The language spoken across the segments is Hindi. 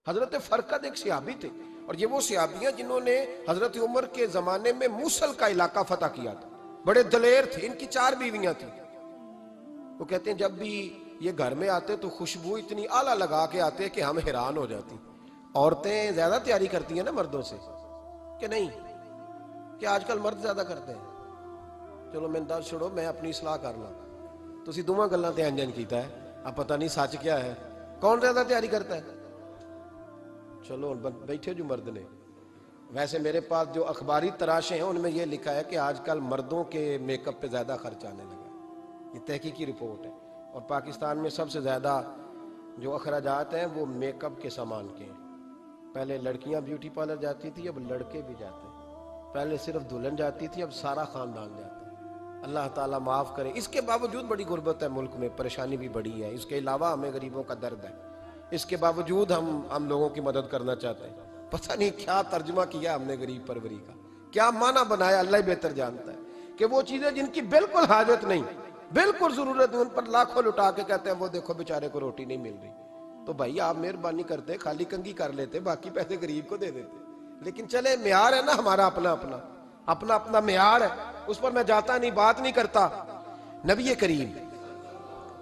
हजरत फरकद एक सियाबी थे, और ये वो सियाबियां जिन्होंने हजरत उमर के जमाने में मूसल का इलाका फतह किया था। बड़े दलेर थे। इनकी 4 बीवियां थी। वो कहते हैं जब भी ये घर में आते तो खुशबू इतनी आला लगा के आते कि हम हैरान हो जाती। औरतें ज्यादा तैयारी करती हैं ना मर्दों से, कि नहीं? कि आजकल मर्द ज्यादा करते हैं। चलो मैं दस छोड़ो, मैं अपनी सलाह कर ला। तुसी दोवां गल्लां ते इंज कीता है, अब पता नहीं सच क्या है, कौन ज्यादा तैयारी करता है? चलो बैठे जो मर्द ने। वैसे मेरे पास जो अखबारी तराशे हैं उनमें यह लिखा है कि आजकल मर्दों के मेकअप पे ज्यादा खर्च आने लगा। ये तहकीकी रिपोर्ट है। और पाकिस्तान में सबसे ज्यादा जो अखराजात हैं वो मेकअप के सामान के हैं। पहले लड़कियां ब्यूटी पार्लर जाती थी, अब लड़के भी जाते हैं। पहले सिर्फ दुल्हन जाती थी, अब सारा खानदान जाता है। अल्लाह ताला माफ करे। इसके बावजूद बड़ी गुर्बत है मुल्क में, परेशानी भी बड़ी है। इसके अलावा हमें गरीबों का दर्द है। इसके बावजूद हम लोगों की मदद करना चाहते हैं। पता नहीं क्या तर्जुमा किया हमने गरीब परवरी का, क्या माना बनाया, अल्लाह ही बेहतर जानता है। कि वो चीजें जिनकी बिल्कुल हाजत नहीं, बिल्कुल जरूरत नहीं, उन पर लाखों लुटा के कहते हैं वो देखो बेचारे को रोटी नहीं मिल रही। तो भाई आप मेहरबानी करते, खाली कंगी कर लेते, बाकी पैसे गरीब को दे देते। लेकिन चले, म्यार है ना हमारा अपना अपना अपना अपना म्यार है, उस पर मैं जाता नहीं, बात नहीं करता। नबी करीम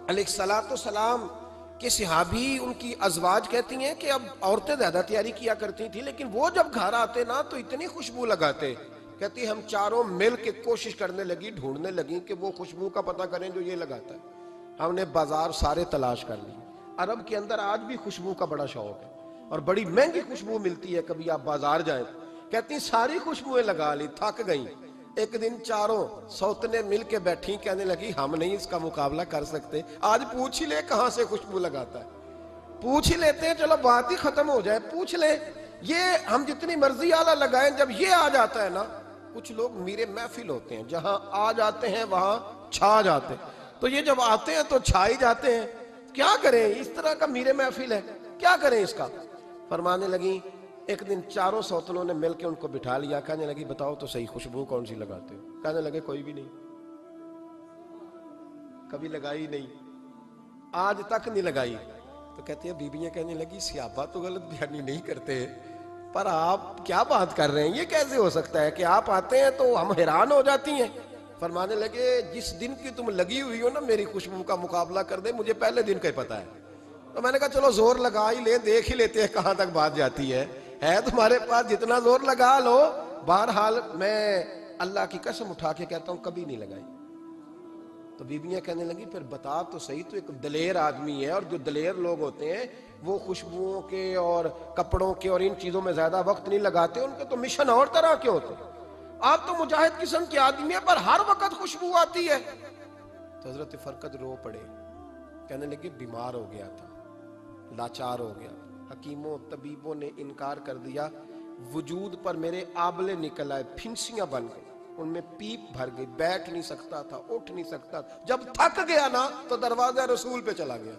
अलैहिस्सलाम के सहाबी, उनकी अज़वाज कहती हैं कि अब औरतें ज्यादा तैयारी किया करती थी, लेकिन वो जब घर आते ना तो इतनी खुशबू लगाते। कहती हम चारों मिल के कोशिश करने लगी, ढूंढने लगी कि वो खुशबू का पता करें जो ये लगाता है। हमने बाजार सारे तलाश कर लिए। अरब के अंदर आज भी खुशबू का बड़ा शौक है और बड़ी महंगी खुशबू मिलती है। कभी आप बाजार जाए, कहती सारी खुशबुएं लगा ली, थक गई। एक दिन चारों सौतने मिल के बैठी, कहने लगी हम नहीं इसका मुकाबला कर सकते, आज पूछ ही ले कहां से खुशबू लगाता है। पूछ ही लेते हैं, चलो बात ही खत्म हो जाए, पूछ ले। ये हम जितनी मर्जी आला लगाएं, जब ये आ जाता है ना, कुछ लोग मीरे महफिल होते हैं, जहां आ जाते हैं वहां छा जाते हैं। तो ये जब आते हैं तो छा ही जाते हैं। क्या करें, इस तरह का मीरे महफिल है, क्या करें इसका। फरमाने लगी, एक दिन चारों सौतनों ने मिलकर उनको बिठा लिया। कहने लगी बताओ तो सही खुशबू कौन सी लगाते हो? कहने लगे कोई भी नहीं, कभी लगाई नहीं, आज तक नहीं लगाई। तो कहती है बीबियां कहने लगी सियाबा तो गलत बयानी नहीं करते, पर आप क्या बात कर रहे हैं, ये कैसे हो सकता है कि आप आते हैं तो हम हैरान हो जाती हैं। फरमाने लगे जिस दिन की तुम लगी हुई हो ना मेरी खुशबू का मुकाबला कर दे, मुझे पहले दिन का ही पता है। तो मैंने कहा चलो जोर लगा ही ले, देख ही लेते हैं कहां तक बात जाती है तुम्हारे पास, जितना जोर लगा लो। बहरहाल मैं अल्लाह की कसम उठा के कहता हूं कभी नहीं लगाई। तो बीबियां कहने लगी फिर बता तो सही, तो एक दलेर आदमी है, और जो दलेर लोग होते हैं वो खुशबुओं के और कपड़ों के और इन चीजों में ज्यादा वक्त नहीं लगाते, उनके तो मिशन और तरह के होते। आप तो मुजाहिद किस्म के आदमी है, पर हर वक्त खुशबू आती है। तो हजरत फरकद रो पड़े, कहने लगे बीमार हो गया था, लाचार हो गया। हकीमों तबीबों ने इनकार कर दिया, वजूद पर मेरे आबले निकल आए, फिंसियां बन गई, उनमें पीप भर गई, बैठ नहीं सकता था, उठ नहीं सकता। जब थक गया ना तो दरवाजा रसूल पे चला गया।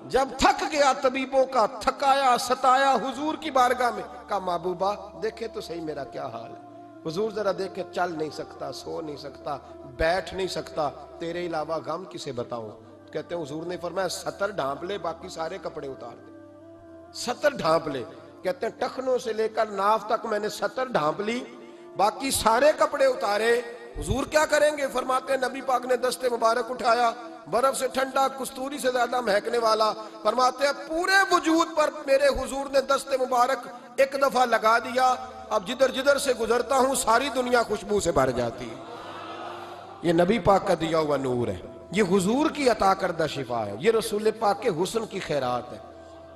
जब थक गया तबीबों का, थकाया सताया, हुजूर की बारगाह में कहा महबूबा देखे तो सही मेरा क्या हाल है। हुजूर जरा देखे, चल नहीं सकता, सो नहीं सकता, बैठ नहीं सकता, तेरे अलावा गम किसे बताऊं। कहते हैं हुजूर ने फरमाया 70 ढांप ले, बाकी सारे कपड़े उतार दे। 70 ढांप ले। कहते हैं टखनों से लेकर नाफ तक मैंने 70 ढांप ली, बाकी सारे कपड़े उतारे। हुजूर क्या करेंगे? फरमाते हैं नबी पाक ने दस्ते मुबारक उठाया, बर्फ से ठंडा, कस्तूरी से ज्यादा महकने वाला। फरमाते हैं पूरे वजूद पर मेरे हुजूर ने दस्ते मुबारक एक दफा लगा दिया, अब जिधर जिधर से गुजरता हूं सारी दुनिया खुशबू से भर जाती है। ये नबी पाक का दिया हुआ नूर है, ये हुजूर की अता करदा शिफा है, ये रसूल पाक के हुस्न की खैरात है।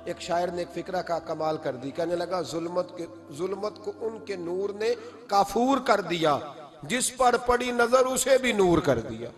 एक शायर ने एक फिक्रा का कमाल कर दी, कहने लगा जुल्मत को उनके नूर ने काफूर कर दिया, जिस पर पड़ी नजर उसे भी नूर कर दिया।